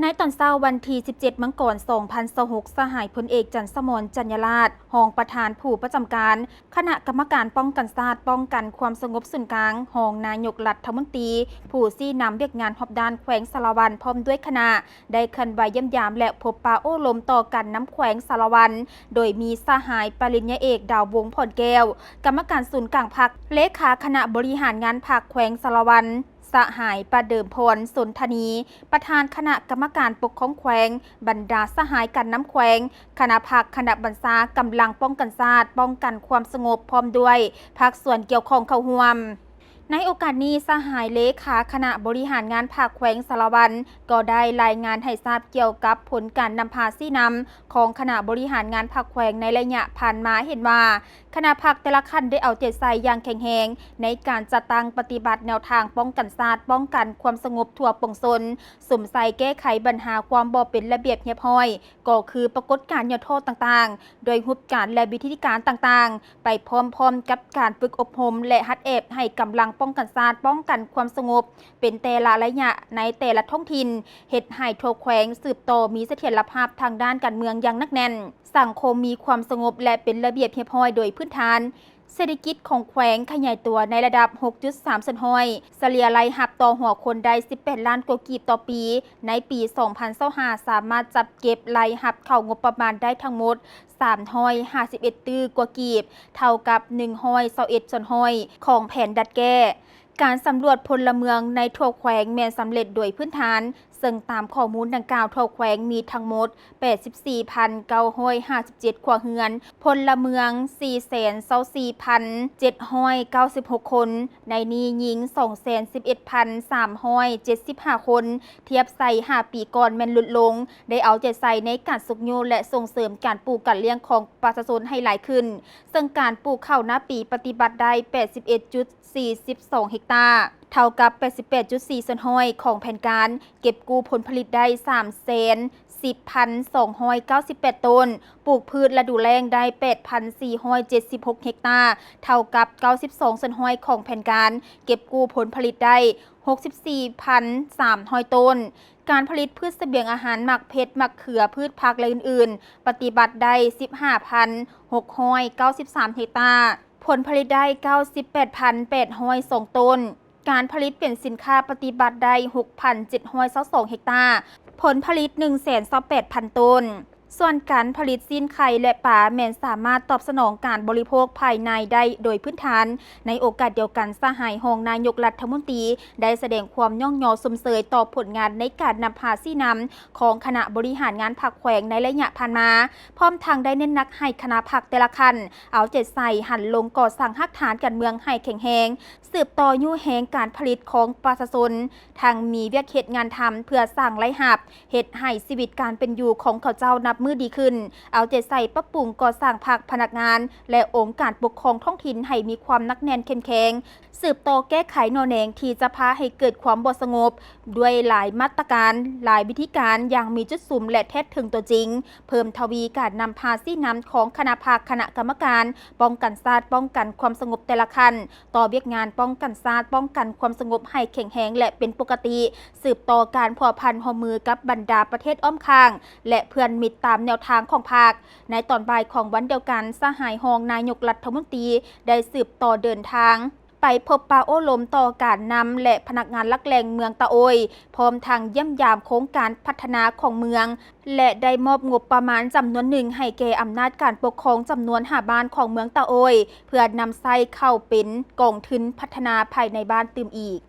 ในตอนเช้าวันที่ 17 มังกร 2026 สหายพลเอกจันทร์สมร จัญญราษฎร์รองประธานผู้ประจำการ คณะกรรมการป้องกันชาติป้องกันความสงบส่วนกลางรองนายกรัฐมนตรีผู้ชี้นำเวียกงานฮอบด้านแขวงสารวันพร้อมด้วยคณะได้เคลื่อนไหวเยี่ยมยามและพบปะโอ้ลมต่อกันน้ำแขวงสารวันโดยมีสหายปริญญาเอกดาววงศ์ผ่อนแก้วกรรมการศูนย์กลางพรรคเลขาคณะบริหารงานพรรคแขวงสารวันสหายประเดิมพรสนธนีประธานคณะกรรมการปกครองแขวงบรรดาสหายกันน้ำแขวงคณะพรรคคณะบรรษากำลังป้องกันชาติป้องกันความสงบพร้อมด้วยภาคส่วนเกี่ยวข้องเข้าร่วมในโอกาสนี้สหายเลขาคณะบริหารงานภาคแขวงสารวันก็ได้รายงานให้ทราบเกี่ยวกับผลการนำพาซี่นำของคณะบริหารงานภาคแขวงในระยะผ่านมาเห็นว่าคณะพรรคแต่ละขั้นได้เอาใจใส่อย่างแข็งแรงในการจัดตั้งปฏิบัติแนวทางป้องกันชาติป้องกันความสงบทั่วปวงชนสมใส่แก้ไขปัญหาความบ่เป็นระเบียบเรียบร้อยก็คือปรากฏการณ์ยาโทษต่างๆโดยรูปการและวิธีการต่างๆไปพร้อมๆกับการฝึกอบรมและฮัดเอฟให้กำลังป้องกันชาติป้องกันความสงบเป็นแต่ละระยะในแต่ละท้องถิ่นเฮ็ดให้ทั่วแขวงสืบต่อมีเสถียรภาพทางด้านการเมืองอย่างนักแน่นสังคมมีความสงบและเป็นระเบียบเรียบร้อยโดยพื้นฐานเศรษฐกิจของแขวงขยายตัวในระดับ 6.3 สันห้อยเฉลี่ยรายรับต่อหัวคนได้ 18 ล้านกว่ากีบต่อปีในปี 2025 สามารถจับเก็บรายรับเข้างบประมาณได้ทั้งหมด 351 ตื้อกว่ากีบเท่ากับ 121 ส่วนห้อยของแผนดัดแก้การสำรวจพลเมืองในทั่วแขวงแม้นสำเร็จโดยพื้นฐานซึ่งตามข้อมูลดังกล่าวทั่วแขวงมีทั้งหมด 84,957 ครัวเรือนพลเมือง 424,796 คนในนี้หญิง 211,375 คนเทียบใส่5 ปีก่อนแม่นลดลงได้เอาใจใส่ในการสุกโยและส่งเสริมการปลูกการเลี้ยงของประชาชนให้หลายขึ้นซึ่งการปลูกข้าวหน้าปีปฏิบัติได้ 81.42 เฮกตาร์เท่ากับ 88.4 ส่วนห้อยของแผนการเก็บกู้ผลผลิตได้ 310,298 ต้นปลูกพืชฤดูแล้งได้ 8,476 เฮกตาร์เท่ากับ 92 ส่วนห้อยของแผนการเก็บกู้ผลผลิตได้ 64,300 ต้นการผลิตพืชเสบียงอาหารหมักเพชรหมักเขือพืชผักและอื่นๆปฏิบัติได้ 15,693 เฮกตาร์ผลผลิตได้ 98,802 ต้นการผลิตเป็นสินค้าปฏิบัติได้ 6,722 เฮกตาร์ผลผลิต 128,000 ต้นส่วนการผลิตสิ้นไข่และปลาแม้นสามารถตอบสนองการบริโภคภายในได้โดยพื้นฐานในโอกาสเดียวกันสหายรองนายกรัฐมนตรีได้แสดงความย่องยอสมเสยต่อผลงานในการนำพาซี่นำของคณะบริหารงานพรรคแขวงในระยะผ่านมาพร้อมทางได้เน้นนักให้คณะพรรคแต่ละคันเอาใจใส่หันลงก่อสร้างรากฐานการเมืองให้แข็งแรงสืบต่อยุ่แหงการผลิตของประชาชนทางมีเวียกเฮ็ดงานทำเพื่อสร้างรายรับเฮ็ดให้ชีวิตการเป็นอยู่ของเขาเจ้านับมือดีขึ้นเอาใจใส่ปรับปรุงก่อสร้างภาคพนักงานและองค์การปกครองท้องถิ่นให้มีความนักแน่นเข้มแข็งสืบต่อแก้ไขนอแนงที่จะพาให้เกิดความบ่สงบด้วยหลายมาตรการหลายวิธีการอย่างมีจุดสุ่มและแท้ถึงตัวจริงเพิ่มทวีการนำพาซี่นำของคณะภาคคณะกรรมการป้องกันชาติป้องกันความสงบแต่ละขั้นต่อเวียกงานป้องกันชาติป้องกันความสงบให้แข็งแรงและเป็นปกติสืบต่อการพัวพันร่วมมือกับบรรดาประเทศอ้อมข้างและเพื่อนมิตรตามแนวทางของภาคในตอนบ่ายของวันเดียวกันสหายรองนายกรัฐมนตรีได้สืบต่อเดินทางไปพบปะโอ้ลมต่อการนำและพนักงานลักแหล่งเมืองตะโอยพร้อมทางเยี่ยมยามโครงการพัฒนาของเมืองและได้มอบงบประมาณจำนวนหนึ่งให้แก่อำนาจการปกครองจำนวน5บ้านของเมืองตะโอยเพื่อนำใส่เข้าเป็นกองทุนพัฒนาภายในบ้านตื่มอีก